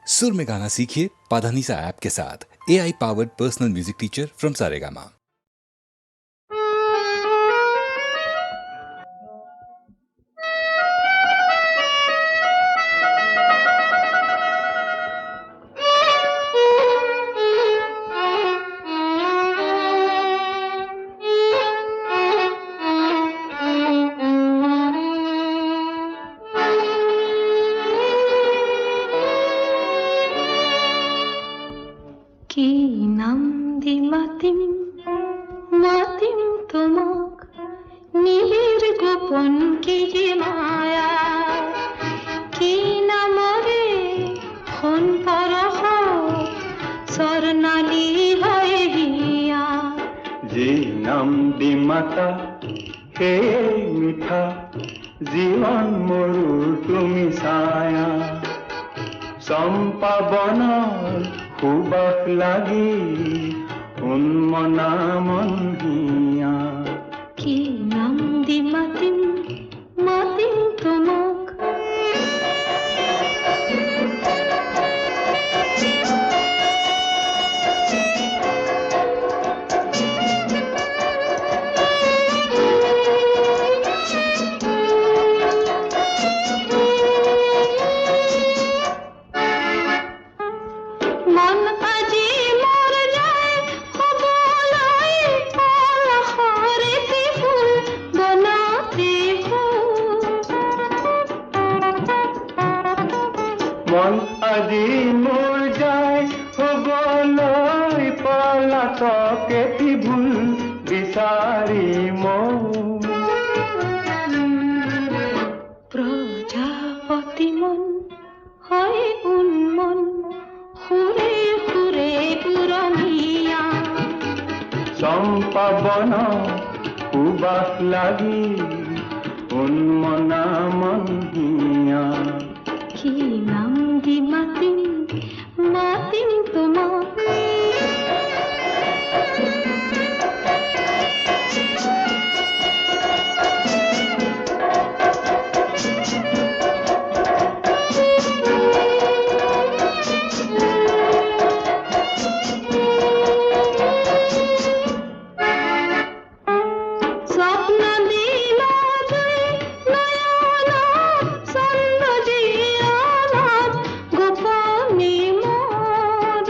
सुर में गाना सीखिए पाधानीसा ऐप के साथ। AI powered personal music teacher from Saregama. কি নাম দি মাতিম মাতিম তোমাক নীলের গোপন কি যে মায়া কি নামরে ফোন পরহ স্বর্ণালী হয়ে হিয়া যে নাম দি মাতা হে মিঠা জীবন মরু তুমি ছায়া চম্পা বনৰ সুবাস লাগি উন্মনা মন হিয়া কি নাম দি মাতিম মাতিম তোমাক মন আজি মর যায় হবলাই পলহরে ফুল বনাতে মন আজি মোৰ যায় হবলৈ পলাতকে ভুল বিচাৰি মৌ প্রজাপতি মন হয় উন্মন হুরে হুরে পুরনিয়া চম্পা বন সুবাস লাগি উন্মনা মন হিয়া কি নাম দি মাতিম মাতিম তোমাক স্বপ্ন দিল যে নয়ন ছন্দ জিয়নত গোপনে মোর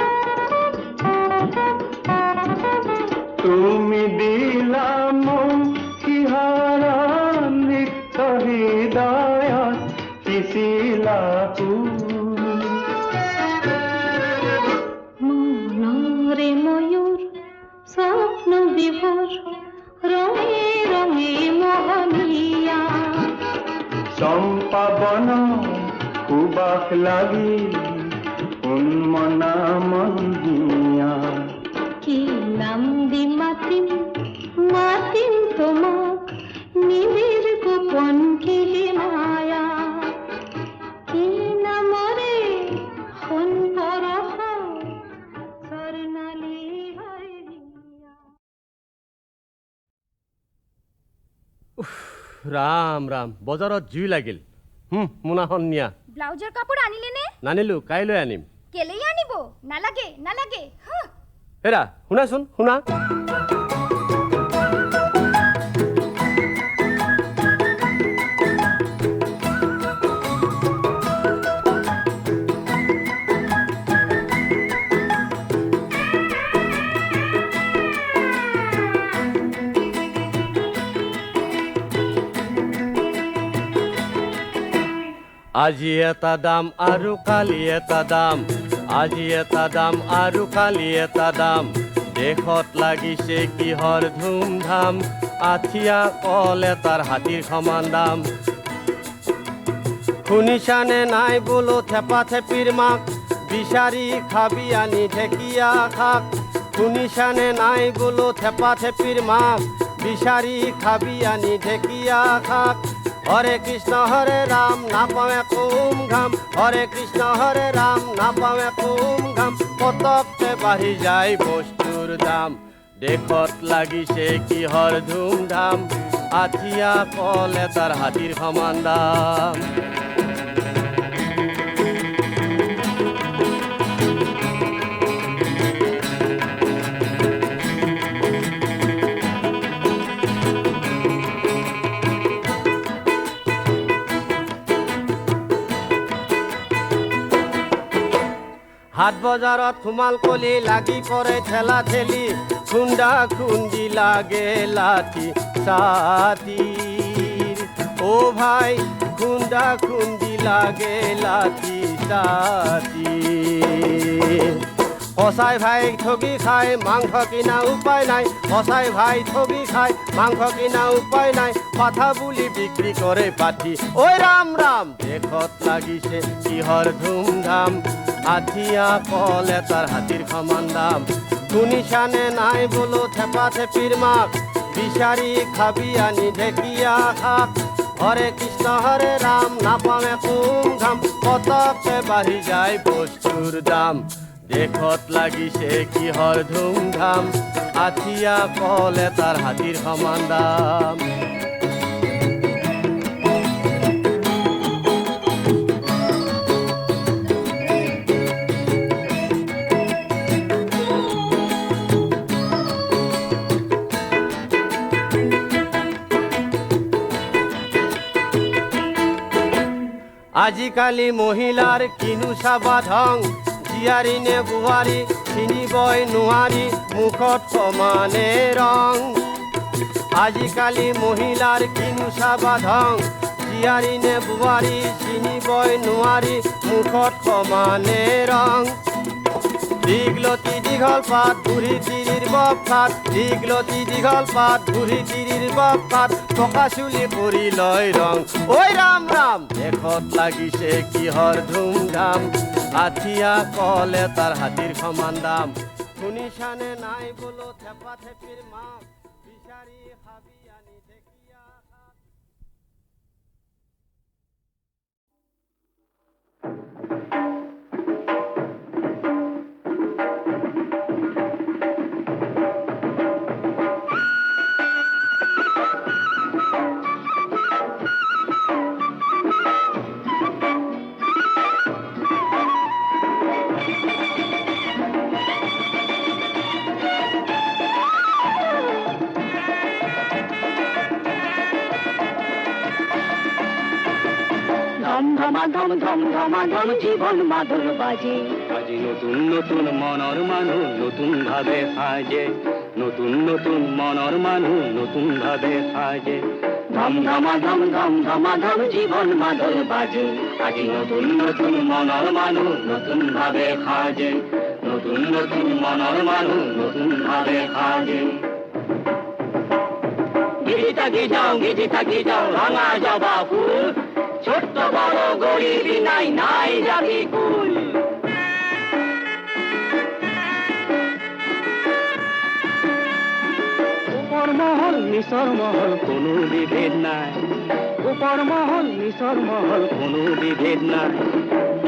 তুমি দিলা মোক সিহাৰা নিত্য হৃদয়ত সিঁচিলা ফুল মনরে ময়ূর স্বপ্ন বিভোর রঙে রঙে মোহনিয়া চম্পা বন সুবাস লাগি উন্মনা মন হিয়া কি নাম দি মাতিম মাতিম তোমাক নীলের গোপন কি মায়া কি নামরে হন পরহ স্বর্ণালী হয়ে হিয়া ৰাম ৰাম বজাৰত জুই লাগিল মোনাখন নিয়া ব্লাউজৰ কাপোৰ আনিলে নে নানিলো কাইলৈ আনিম কেলেই আনিব নালাগে নালাগে হেৰা শুনাচোন শুনা আজি এটা দাম আৰু কালি এটা দাম আজি এটা দাম আৰু কালি এটা দাম দেশত লাগিছে কিহৰ ধুমধাম আঠিয়া কল এটাৰ হাতীৰ সমান দাম শুনিছানে নাই বোলো থেপা থেপিৰ মাক বিচাৰি খাবি আনি ঢেকীয়া শাক শুনিছানে নাই বোলো থেপা থেপিৰ মাক বিচাৰি খাবি আনি ঢেকীয়া শাক হরে কৃষ্ণ হরে রাম না পাবে কুম ঘাম হরে কৃষ্ণ হরে রাম না পাবে কুম ঘাম পতকতে বাঢ়ি যায় বস্তুৰ দাম দেশত লাগিছে কিহৰ ধুমধাম আঠিয়া কল এটাৰ হাতীৰ সমান দাম হাট বজাৰত সোমাল কলি লাগি পৰে ঠেলা ঠেলি খুন্দা খুন্দি লাগে লাঠি ছাতিৰ ও ভাই খুন্দা খুন্দি লাগে লাঠি ছাতিৰ কসাই ভাই ঠগি খায় মাংস কিনা উপায় নাই কসাই ভাই ঠগি খায় মাংস কিনা উপায় নাই পাঠা বুলি বিক্ৰী কৰে পাঠি ঐ ৰাম ৰাম দেশত লাগিছে কিহৰ ধুমধাম আঠিয়া কল এটাৰ হাতীৰ সমান দাম শুনিছানে নাই বোলো থেপা থেপিৰ মাক বিচাৰি খাবি আনি ঢেকীয়া শাক হৰে কৃষ্ণ হৰে ৰাম নাপামে তুম ধাম পতককে বাঢ়ি যায় বস্তুৰ দাম দেশত লাগিছে কিহৰ ধুমধাম আঠিয়া কল এটাৰ হাতীৰ সমান দাম আজিকালি মহিলাৰ কিনো চাবা ঢং জীয়াৰী নে বোৱাৰী চিনিবই নোৱাৰি মুখত সমানে ৰং আজিকালি মহিলাৰ কিনো চাবা ঢং জীয়াৰী নে বোৱাৰী চিনিবই নোৱাৰি মুখত সমানে ৰং দীঘলতি দীঘল পাত বুঢ়ী তিৰিৰ বফাত দীঘলতি দীঘল পাত বুঢ়ী তিৰিৰ বফাত পকা চুলি পৰি লয় ৰং ঐ ৰাম ৰাম দেশত লাগিছে কিহৰ ধুমধাম আঠিয়া কল এটাৰ হাতীৰ সমান দাম শুনিছানে নাই বোলো থেপা থেপিৰ মাক বিচাৰি খাবি আনি ঢেকীয়া শাক ধম ধম ধমাধম জীবন মাদল বাজে আজি নতুন নতুন মনৰ মানুহ নতুন ভাৱে সাজে নতুন নতুন মনৰ মানুহ নতুন ভাৱে সাজে ধম ধমাধম জীবন মাদল বাজে আজি নতুন নতুন মনৰ মানুহ নতুন ভাৱে সাজে নতুন নতুন মনৰ মানুহ নতুন ভাৱে সাজে গীতি থাকি যাওঁ ৰঙা জবা ফুল ছোট্ট বড় গরিবি নাই নাই জাতি কুল উপর মহল নিচর মহল কোনো বিভেদ নাই উপর মহল নিচর মহল কোনো বিভেদ নাই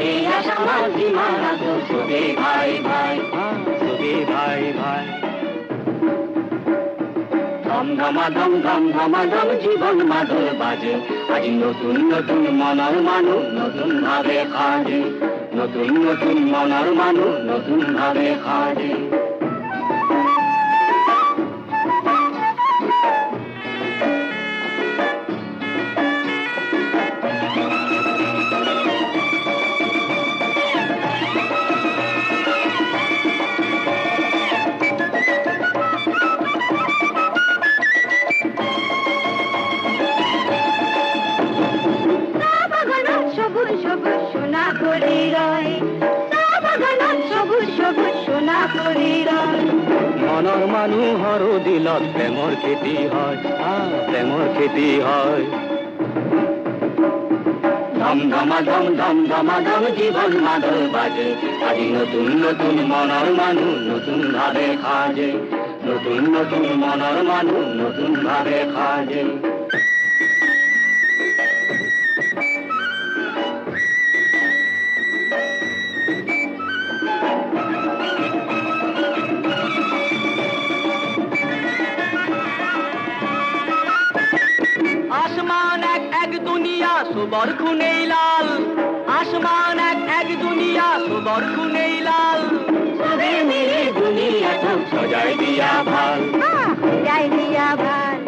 এই আশা মাঝি মারা তো সবে ভাই ভাই সবে ভাই ভাই ধম ধমাধম জীবন মাদল বাজে আজি নতুন নতুন মনৰ মানুহ নতুন ভাৱে সাজে নতুন নতুন মনৰ মানুহ নতুন ভাৱে সাজে সবুজ সবুজ সোনা করে রয় বাগানত সবুজ সবুজ সোনা করে রয় মনৰ মানুহৰ দিলত প্ৰেমৰ খেতি হয় প্ৰেমৰ খেতি হয় ধম ধমাধম জীবন মাদল বাজে আজি নতুন নতুন মনৰ মানুহ নতুন ভাৱে সাজে নতুন নতুন মনৰ মানুহ নতুন ভাৱে সাজে আসমান এক দুনিয়া সুবর খুনেই লাল আসমান এক দুনিয়া সুবর খুনেই লাল সবে মিলে দুনিয়া তো সজাই দিয়া ভাল যাই দিয়া ভাল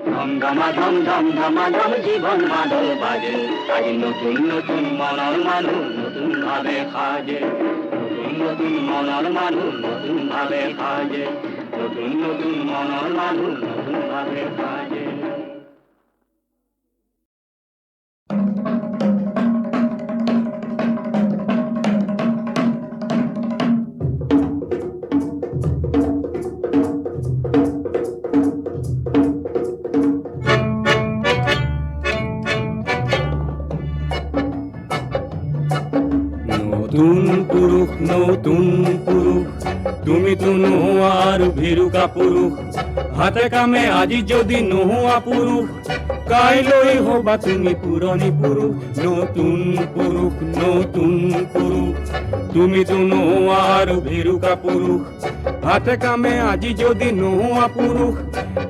ধম ধমাধম ধম ধমাধম জীবন মাদল বাজে আজ নতুন নতুন মনের মানুষ নতুন ভাবে খাজে নতুন নতুন মনের মানুষ নতুন ভাবে খাজে নতুন নতুন মনের মানুষ নতুন ভাবে খাজে নতুন পুৰুষ তুমি তো নোহোৱা আৰু ভেৰুকা পুৰুষ হাতে কামে আজি যদি নোহোৱা পুৰুষ কাইলৈ হবা তুমি পুৰণি পুৰুষ নতুন পুৰুষ তুমি তো নোহোৱা আৰু ভেৰুকা পুৰুষ হাতে কামে আজি যদি নোহোৱা পুৰুষ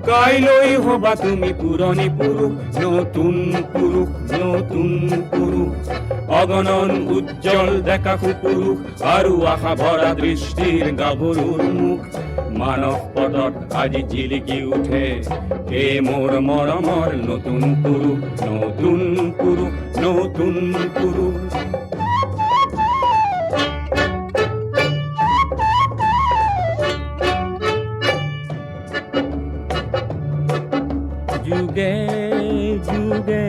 কাইলৈ হবা তুমি পুৰণি পুৰুষ নতুন পুৰুষ অগণন উজ্জ্বল দেখা পুৰুষ আৰু আশা ভৰা দৃষ্টিৰ গাভৰুৰ মুখ মানৱ পদত আজি জিলিকি উঠে হে মোৰ মৰমৰ নতুন পুৰুষ যুগে যুগে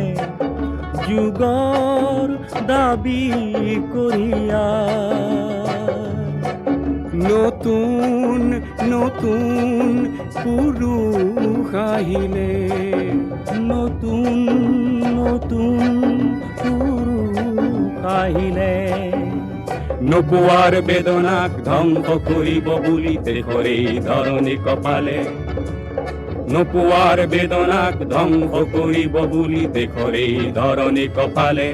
যুগৰ দাবী কৰিয়া নতুন নতুন পুৰুষ আহিলে নতুন নতুন পুৰুষ আহিলে নোপোৱাৰ বেদনাক ধ্বংস কৰিব বুলি দেশৰে ধৰণী কপালে নোপোৱাৰ বেদনাক ধ্বংস কৰিব বুলি দেশৰে ধৰণী কপালে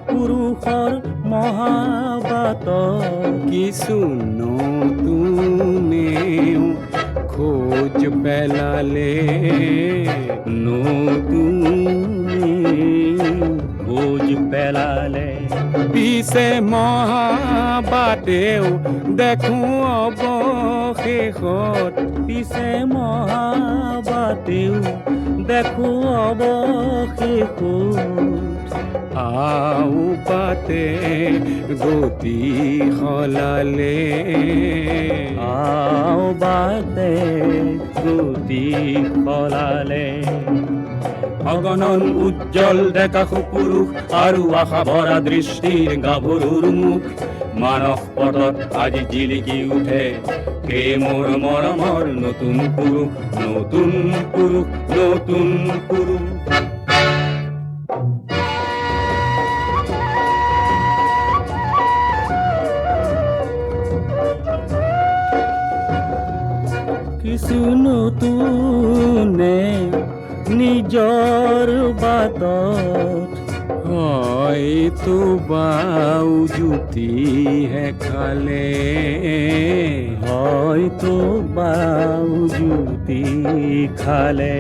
পুৰুষৰ মহাবাত কিছু নতুনেও খোজ পেলালে খোজ পেলালে পিছে মহাবাতেও দেখো অৱশেষত পিছে মহাবাতেও দেখো অৱশেষত আও পাতে গতি সলালে আও বাতে গতি সলালে অগণন উজ্জ্বল দেখা পুৰুষ আৰু আশা ভৰা দৃষ্টিৰ গাভৰুৰ মুখ মানস পদত আজি জিলিকি উঠে হে মোৰ মৰমৰ নতুন পুৰুষ কিছু নতুনে নিজৰ বাটত হয়তো বাউ জুতিহে খালে হয়তো বাউ জুতি খালে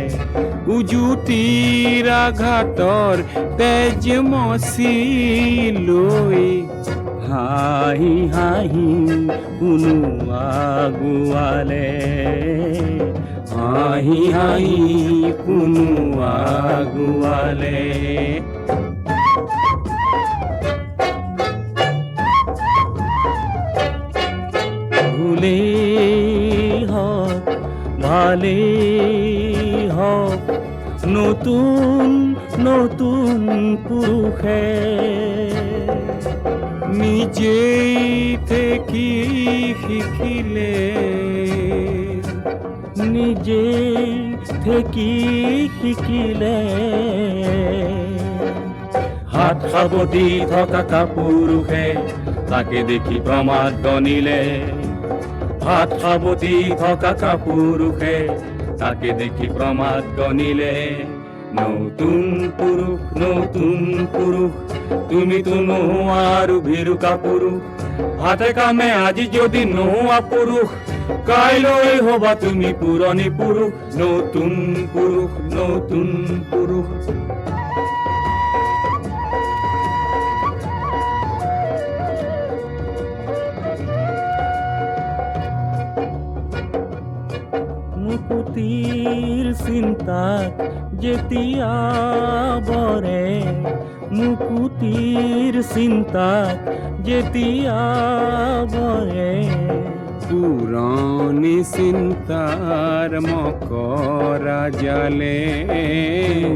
উজুতিৰ আঘাতৰ তেজ মচি লৈ হাঁহি হাঁহি কোনো আগুৱালে হাঁহি হাঁহি কোনো আগুৱালে ভুলেই হওক ভালেই হওক নতুন নতুন পুৰুষে নিজেই থেকি শিকিলে নিজেই থেকি শিকিলে হাত সাৱটি থকা পুৰুষে তাকে দেখি প্ৰমাদ গণিলে হাত সাৱটি থকা পুৰুষে তাকে দেখি প্ৰমাদ গণিলে নতুন পুৰুষ তুমিতো নোহোৱা আৰু ভেৰুকা পুৰুষ হাতে কামে আজি যদি নোহোৱা পুৰুষ কাইলৈ হবা তুমি পুৰণি পুৰুষ, নতুন পুৰুষ, নতুন পুৰুষ। মুকুতিৰ চিন্তাত যেতিয়া বৰে, মুকুতিৰ চিন্তাত যেতিয়া বৰে, পুৰণি চিন্তাৰ মকৰা জালে,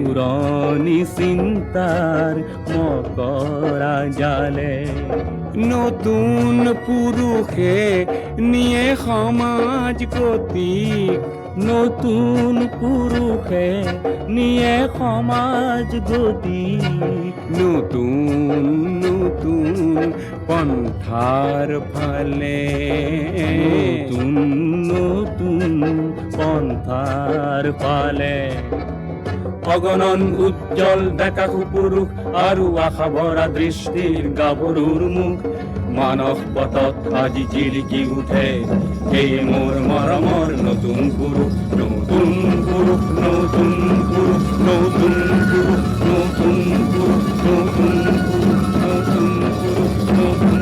পুৰণি চিন্তাৰ মকৰা জালে। নতুন পুৰুষে নিয়ে সমাজ গতিক, নতুন পুৰুষে নিয়ে সমাজ গতিক, নতুন নতুন পন্থাৰ ফালে, নতুন নতুন পন্থাৰ ফালে। অগণন উজ্জ্বল ডেকা পুৰুষ আৰু আশা ভৰা দৃষ্টিৰ গাভৰুৰ মুখ, মানস পথত আজি জিলিকি উঠে এই মোৰ মৰমৰ নতুন পুৰুষ, নতুন পুৰুষ, নতুন পুৰুষ, নতুন পুৰুষ, নতুন পুৰুষ, নতুন পুৰুষ, নতুন পুৰুষ, নতুন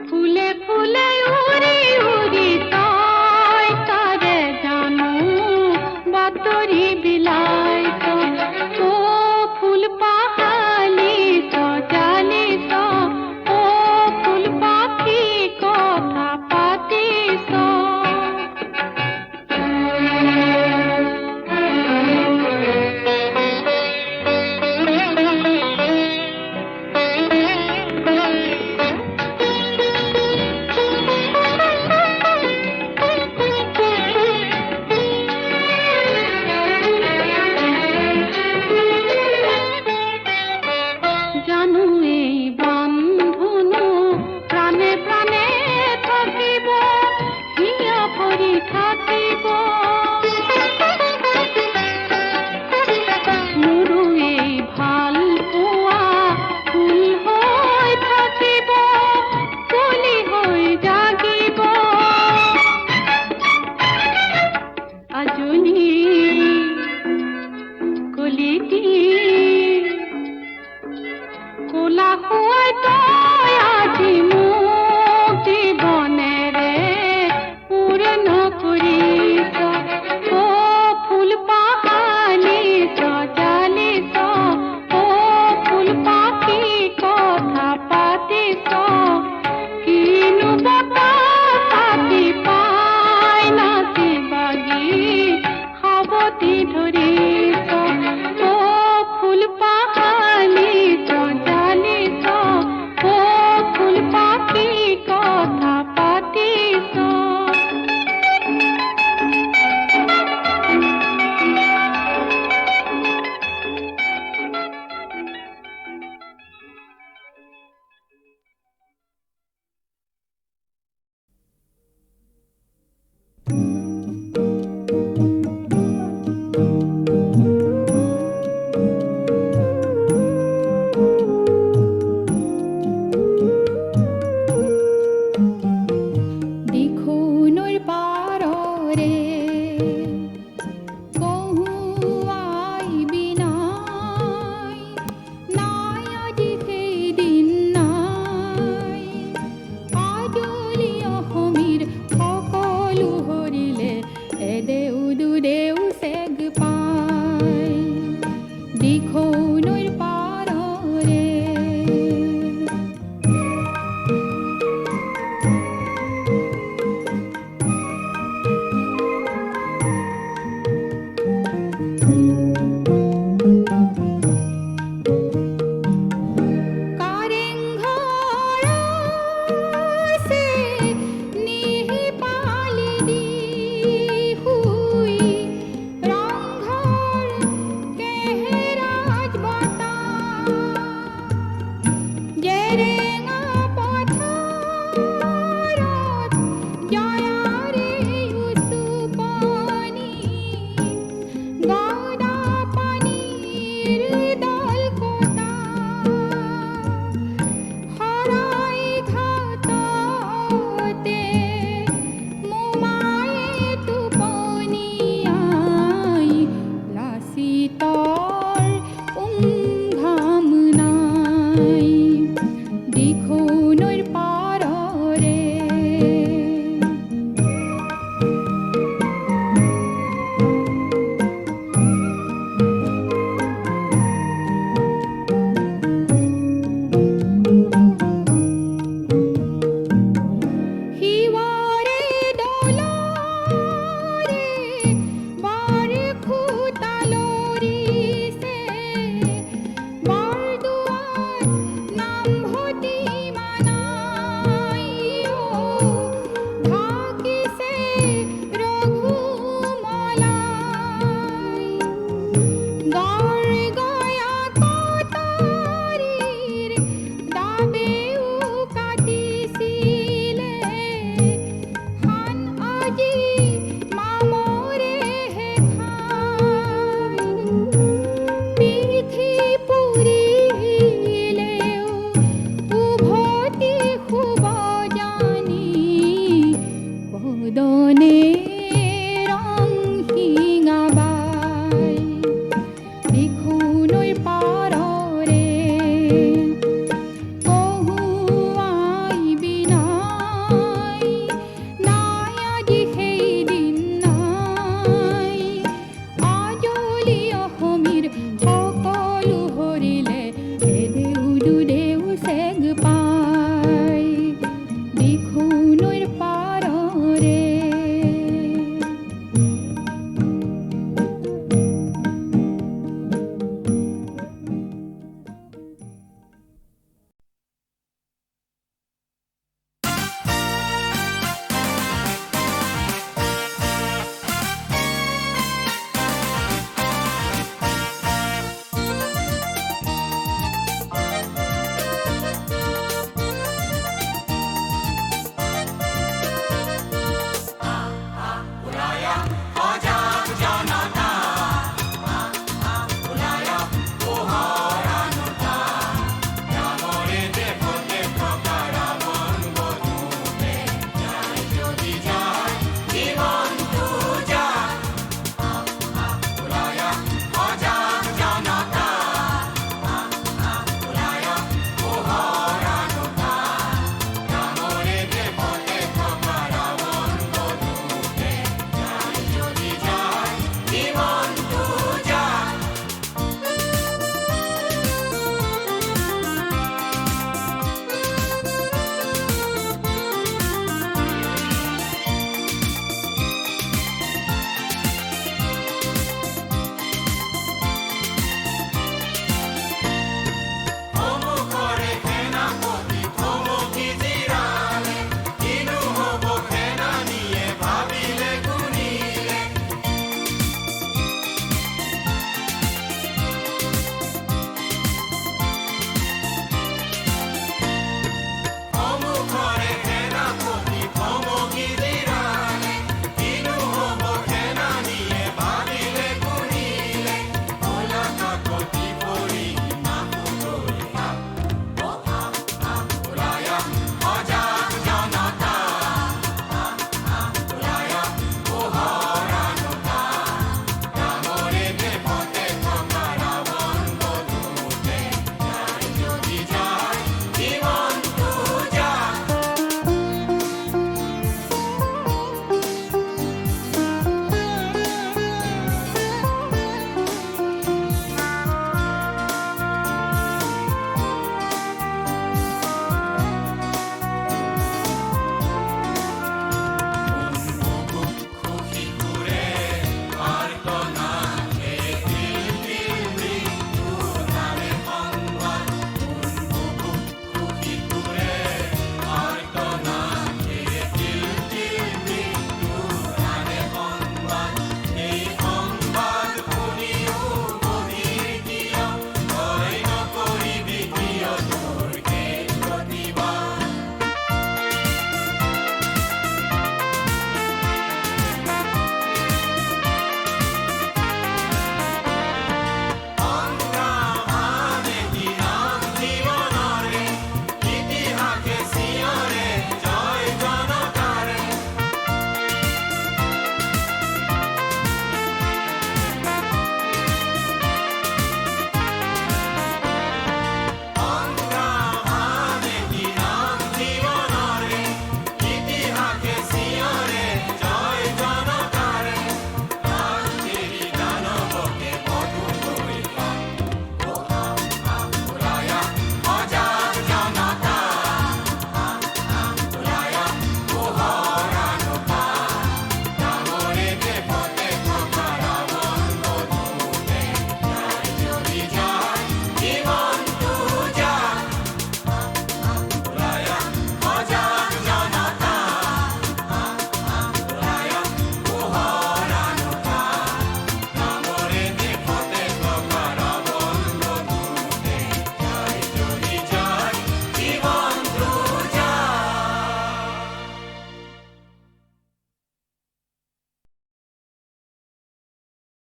ফুলে ফুলে